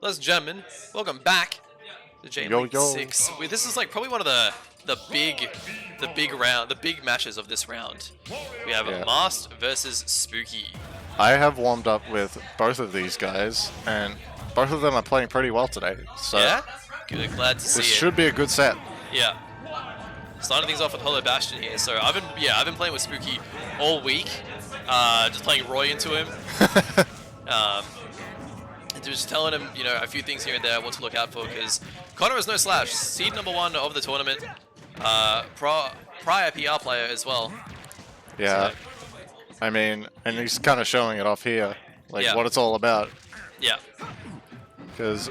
Ladies and gentlemen, welcome back to JMLeague6. This is like probably one of the big matches of this round. We have MAST versus Spooky. I have warmed up with both of these guys, and both of them are playing pretty well today. So yeah, good. Glad to see it. This should be a good set. Yeah. Starting things off with Hollow Bastion here. So I've been playing with Spooky all week. Just playing Roy into him. And just telling him, you know, a few things here and there what to look out for, because Connor is no slash. Seed #1 of the tournament. Prior PR player as well. Yeah. So, I mean, and he's kind of showing it off here, like what it's all about. Yeah. Because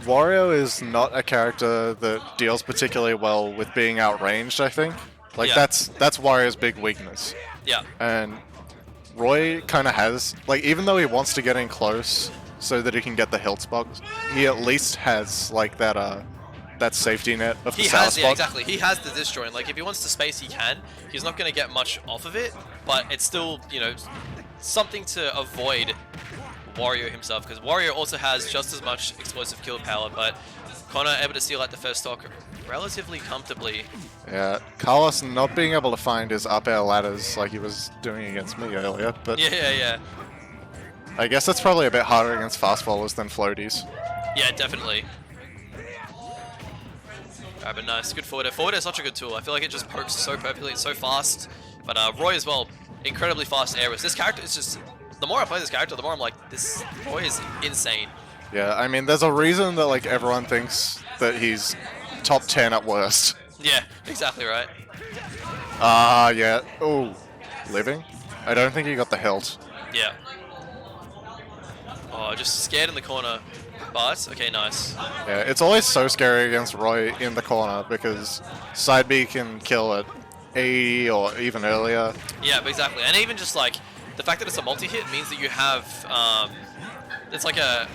Wario is not a character that deals particularly well with being outranged, I think. Like, that's Wario's big weakness. Yeah. And Roy kind of has, like, even though he wants to get in close so that he can get the hilt spot, he at least has, like, that safety net of the sour spot. Yeah, exactly. He has the disjoint. Like, if he wants to space, he can. He's not going to get much off of it, but it's still, you know, something to avoid Wario himself, because Wario also has just as much explosive kill power, but Connor able to steal out the first stock relatively comfortably. Yeah, Carlos not being able to find his up air ladders like he was doing against me earlier, but yeah. I guess that's probably a bit harder against fast fallers than floaties. Yeah, definitely. Alright, but nice, good forward air. Forward air is such a good tool. I feel like it just pokes so perfectly, it's so fast. But Roy as well, incredibly fast airers. This character is just, the more I play this character, the more I'm like, this Roy is insane. Yeah, I mean, there's a reason that like everyone thinks that he's top 10 at worst. Yeah, exactly right. Yeah. Oh, living? I don't think he got the hilt. Yeah. Oh, just scared in the corner. But, okay, nice. Yeah, it's always so scary against Roy in the corner because side B can kill at 80 or even earlier. Yeah, exactly. And even just like, the fact that it's a multi-hit means that you have, it's like a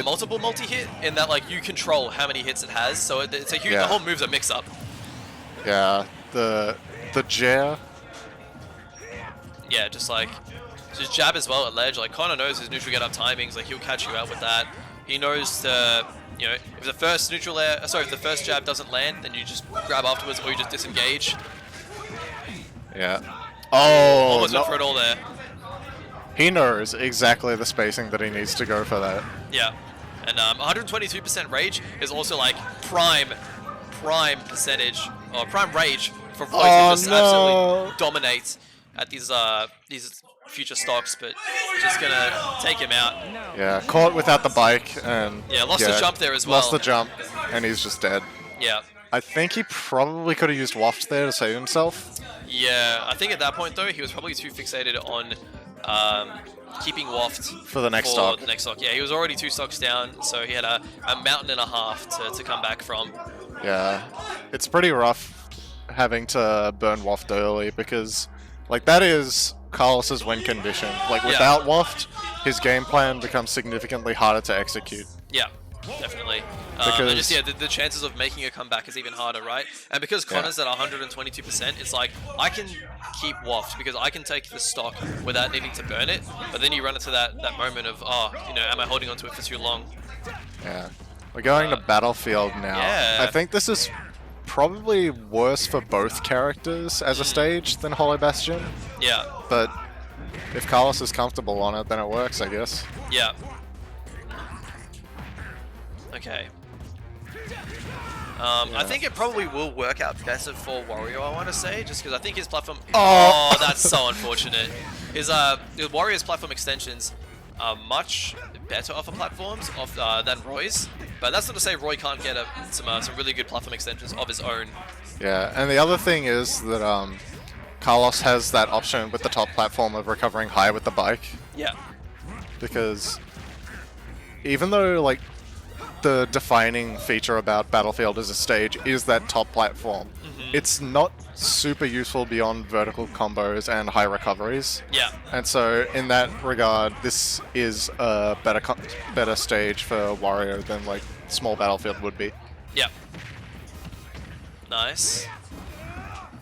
multiple multi-hit in that like you control how many hits it has. So it's a huge, the whole move's a mix-up. Yeah, the Jer. Yeah, just like, just jab as well at ledge. Like Connor knows his neutral get up timings. Like he'll catch you out with that. He knows to, you know, if the first neutral air, if the first jab doesn't land, then you just grab afterwards or you just disengage. Yeah. Oh, almost went for it all there. He knows exactly the spacing that he needs to go for that. Yeah, and 122% rage is also like prime percentage or prime rage for Roy to just absolutely dominate at these future stocks, but just gonna take him out. Yeah, caught without the bike and lost the jump there as well. Lost the jump, and he's just dead. Yeah. I think he probably could have used waft there to save himself. Yeah, I think at that point though he was probably too fixated on keeping waft for the next stock. Yeah, he was already 2 stocks down, so he had a mountain and a half to come back from. Yeah, it's pretty rough having to burn waft early because, like, that is Carlos's win condition. Like, without waft, his game plan becomes significantly harder to execute. Yeah, definitely. And just, the chances of making a comeback is even harder, right? And because Connor's at 122%, it's like, I can keep waft because I can take the stock without needing to burn it, but then you run into that moment of, oh, you know, am I holding onto it for too long? Yeah. We're going to Battlefield now. Yeah. I think this is probably worse for both characters as a stage than Hollow Bastion. Yeah. But if Carlos is comfortable on it, then it works, I guess. Yeah. Okay. I think it probably will work out better for Wario, I want to say, just because I think his platform... Oh, that's so unfortunate. His Wario's platform extensions are much better off of platforms than Roy's, but that's not to say Roy can't get some really good platform extensions of his own. Yeah, and the other thing is that Carlos has that option with the top platform of recovering high with the bike. Yeah. Because even though, like, the defining feature about Battlefield as a stage is that top platform, it's not super useful beyond vertical combos and high recoveries. Yeah. And so in that regard, this is a better stage for Wario than like small Battlefield would be. Yeah. Nice.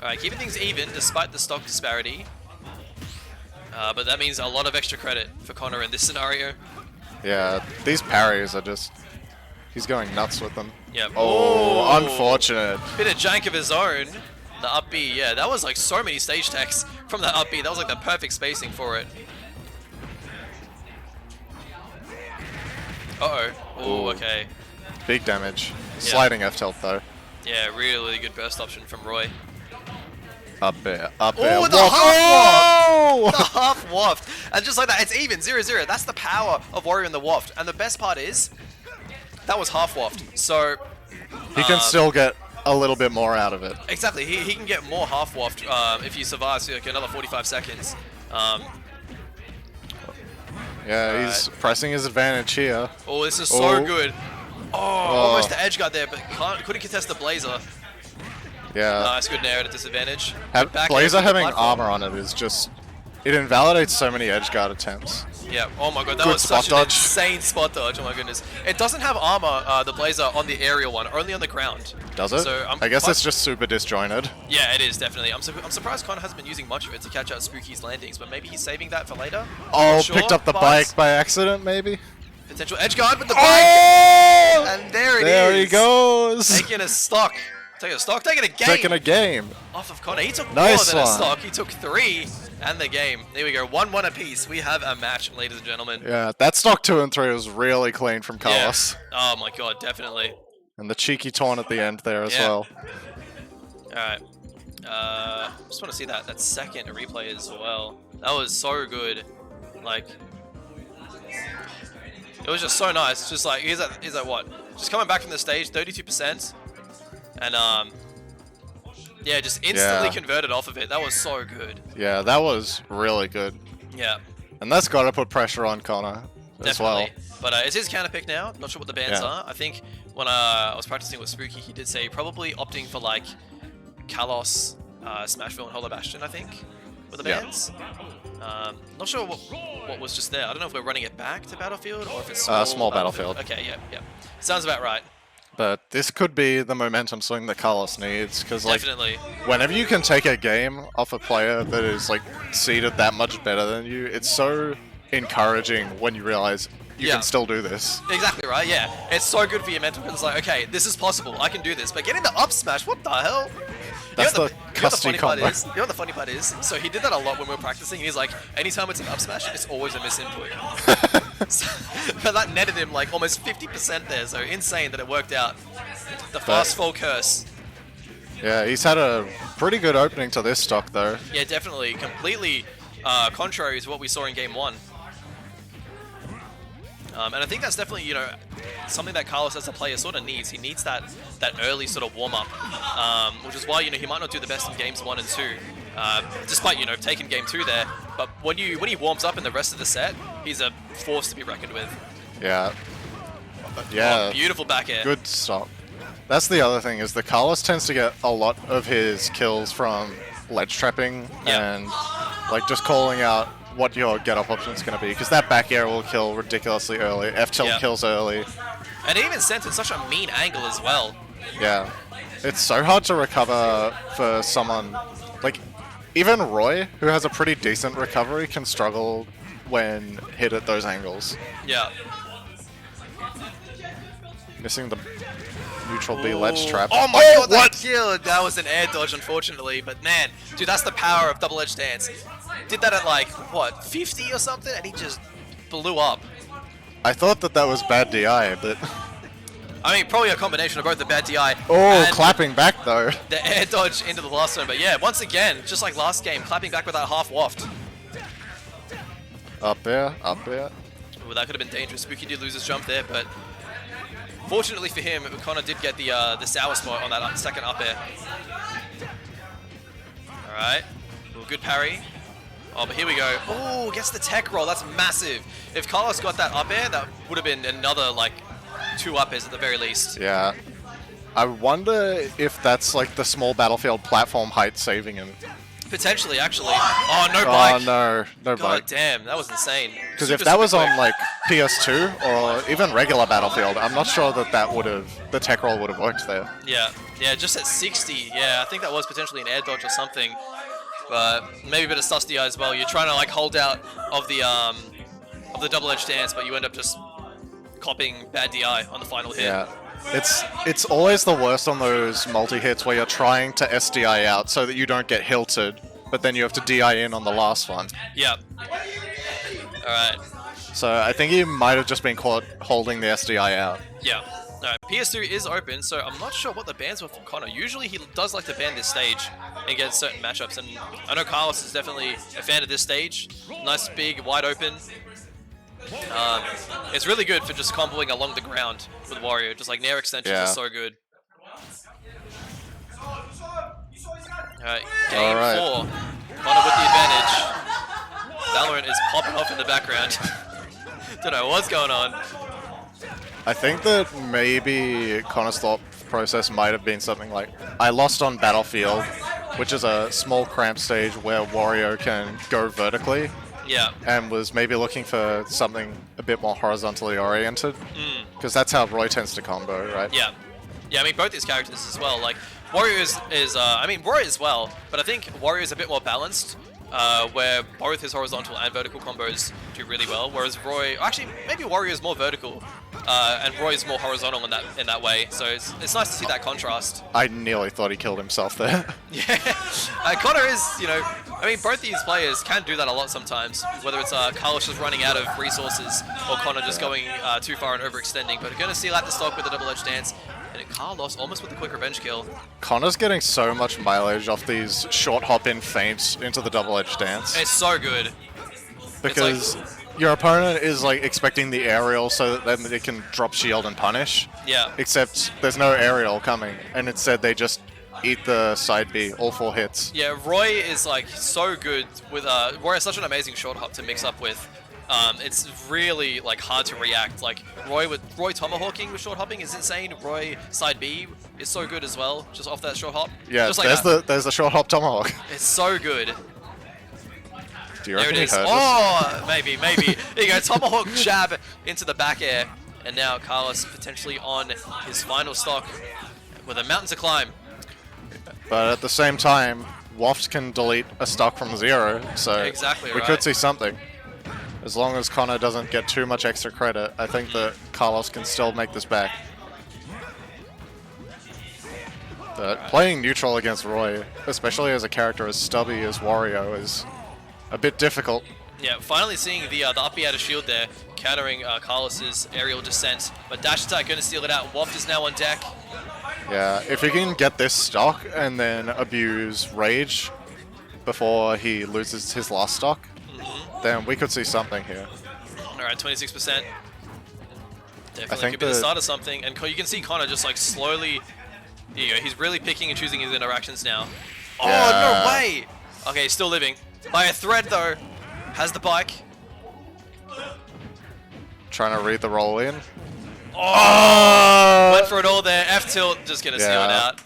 Alright, keeping things even despite the stock disparity. But that means a lot of extra credit for Connor in this scenario. Yeah, these parries are just... He's going nuts with them. Yep. Oh, unfortunate. Bit of jank of his own. The up B, yeah, that was like so many stage techs from that up B. That was like the perfect spacing for it. Uh-oh. Oh, okay. Big damage. Sliding F tilt though. Yeah, really good burst option from Roy. Up there, up there. Oh, the half waft! Oh! The half waft. And just like that, it's even, 0-0. That's the power of Wario and the waft. And the best part is, that was half waft. So... He can still get a little bit more out of it. Exactly, he can get more half waft if he survives like another 45 seconds. Yeah, he's pressing his advantage here. Oh, this is so good. Oh, almost the edge guard there, but couldn't contest the Blazer. Yeah. Nice, good nair at a disadvantage. Blazer having armor on it is just... It invalidates so many edge guard attempts. Yeah, oh my god, that was such an insane spot dodge, oh my goodness. It doesn't have armor, the Blazer, on the aerial one, only on the ground. Does it? So, I guess it's just super disjointed. Yeah, it is, definitely. I'm surprised Connor hasn't been using much of it to catch out Spooky's landings, but maybe he's saving that for later? Oh, picked up the bike by accident, maybe? Potential edge guard with the bike! Oh! And there it is! There he goes! Taking a stock. Taking a stock, taking a game! Taking a game. Off of Connor. He took more Nice than a one. stock. He took 3 and the game. There we go. 1-1 apiece. We have a match, ladies and gentlemen. Yeah, that stock 2 and 3 was really clean from Carlos. Yeah. Oh my god, definitely. And the cheeky taunt at the end there as well. Alright. Just want to see that second replay as well. That was so good. Like, it was just so nice. Just like, he's at what? Just coming back from the stage, 32%. And yeah, just instantly converted off of it. That was so good. Yeah, that was really good. Yeah. And that's got to put pressure on Connor as well. But it's his counter pick now. Not sure what the bans are. I think when I was practicing with Spooky, he did say probably opting for like Kalos, Smashville, and Hollow Bastion, I think, were the bans. Not sure what was just there. I don't know if we're running it back to Battlefield or if it's small Battlefield. Okay, yeah. Sounds about right. But this could be the momentum swing that Carlos needs, because like, Definitely. whenever you can take a game off a player that is like seeded that much better than you, it's so encouraging when you realize you can still do this. Exactly right, yeah. It's so good for your mental, because it's like, okay, this is possible, I can do this. But getting the up smash, what the hell? That's the custy combo. You know what the funny part is? So he did that a lot when we were practicing, and he's like, anytime it's an up smash, it's always a misinput. But that netted him like almost 50% there, so insane that it worked out. The fast fall curse. Yeah, he's had a pretty good opening to this stock though. Yeah, definitely. Completely contrary to what we saw in Game 1. And I think that's definitely, you know, something that Carlos as a player sort of needs. He needs that early sort of warm-up, which is why, you know, he might not do the best in Games 1 and 2, despite, you know, taking Game 2 there. But when he warms up in the rest of the set, he's a force to be reckoned with. Yeah. Yeah. Oh, beautiful back air. Good stop. That's the other thing, is that Carlos tends to get a lot of his kills from ledge trapping and like just calling out what your get-up option is going to be, because that back air will kill ridiculously early, F-tilt kills early. And it even sent at such a mean angle as well. Yeah. It's so hard to recover for someone, like, even Roy, who has a pretty decent recovery, can struggle when hit at those angles. Yeah. Missing the neutral B ledge trap. Oh my god, that killed! That was an air dodge, unfortunately, but man, dude, that's the power of double edge dance. Did that at like, what, 50 or something, and he just blew up. I thought that was bad DI, but... I mean, probably a combination of both the bad DI and clapping back though. The air dodge into the last one, but yeah, once again, just like last game, clapping back with that half waft. Up there, up there. Well, that could have been dangerous. Spooky did lose his jump there, but fortunately for him, Connor did get the sour spot on that second up air. Alright, good parry. Oh, but here we go. Oh, gets the tech roll. That's massive. If Carlos got that up air, that would have been another, like, 2 up airs at the very least. Yeah. I wonder if that's, like, the small battlefield platform height saving him. Potentially, actually. Oh, no bike. Oh, no. No God bike. damn, that was insane. Because if that was on, like, PS2 or even regular Battlefield, I'm not sure that would have... The tech roll would have worked there. Yeah. Yeah, just at 60. Yeah, I think that was potentially an air dodge or something. But maybe a bit of sus DI as well. You're trying to like hold out of the of the double-edged dance, but you end up just copying bad DI on the final hit. Yeah. It's always the worst on those multi-hits where you're trying to SDI out so that you don't get hilted, but then you have to DI in on the last one. Yeah. Alright. So I think he might have just been caught holding the SDI out. Yeah. Alright, PS2 is open, so I'm not sure what the bans were for Connor. Usually he does like to ban this stage against certain matchups, and I know Carlos is definitely a fan of this stage. Nice, big, wide open. It's really good for just comboing along the ground with Wario. Just like Nair extensions are so good. Alright, game 4. Connor with the advantage. Valorant is popping off in the background. Don't know what's going on. I think that maybe Connor's thought process might have been something like, I lost on Battlefield, which is a small cramped stage where Wario can go vertically. Yeah. And was maybe looking for something a bit more horizontally oriented. Because that's how Roy tends to combo, right? Yeah. Yeah, I mean, both these characters as well. Like, Wario is I mean, Roy as well, but I think Wario is a bit more balanced, where both his horizontal and vertical combos do really well, whereas Roy, actually, maybe Wario is more vertical, and Roy is more horizontal in that way, so it's nice to see that contrast. I nearly thought he killed himself there. Yeah, Connor is, you know, I mean, both these players can do that a lot sometimes, whether it's Carlos just running out of resources, or Connor just going too far and overextending, but we're going to see at the stock with the double-edged dance. And Carlos almost with a quick revenge kill. Connor's getting so much mileage off these short hop-in feints into the double-edged dance. It's so good. Because your opponent is like expecting the aerial so that then they can drop shield and punish. Yeah. Except there's no aerial coming, and instead they just eat the side B, all 4 hits. Yeah, Roy is like so good with Roy has such an amazing short hop to mix up with. It's really like hard to react. Like Roy tomahawking with short hopping is insane. Roy side B is so good as well, just off that short hop. Yeah, just like there's the short hop tomahawk. It's so good. Do you There reckon it is. he heard Oh, maybe. There you go. Tomahawk jab into the back air, and now Carlos potentially on his final stock with a mountain to climb. But at the same time, Waft can delete a stock from 0, so Exactly we right. could see something. As long as Connor doesn't get too much extra credit, I think that Carlos can still make this back. But playing neutral against Roy, especially as a character as stubby as Wario, is a bit difficult. Yeah, finally seeing the up B out of shield there, countering Carlos's aerial descent. But dash attack going to steal it out. Waft is now on deck. Yeah, if he can get this stock and then abuse Rage before he loses his last stock, then we could see something here. Alright, 26%. I Definitely think could be the start of something. And you can see Connor just like slowly, you know, he's really picking and choosing his interactions now. Oh, Yeah. no way! Okay, he's still living. By a thread though. Has the bike. Trying to read the roll in. Oh! Went for it all there. F tilt, just gonna seal it Yeah. out.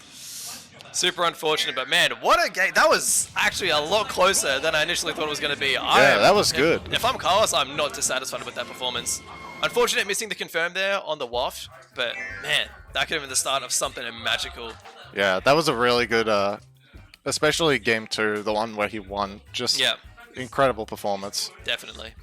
Super unfortunate, but man, what a game. That was actually a lot closer than I initially thought it was going to be. Yeah, that was good. If I'm Carlos, I'm not dissatisfied with that performance. Unfortunate missing the confirm there on the waft, but man, that could have been the start of something magical. Yeah, that was a really good, especially game 2, the one where he won. Just incredible performance. Definitely.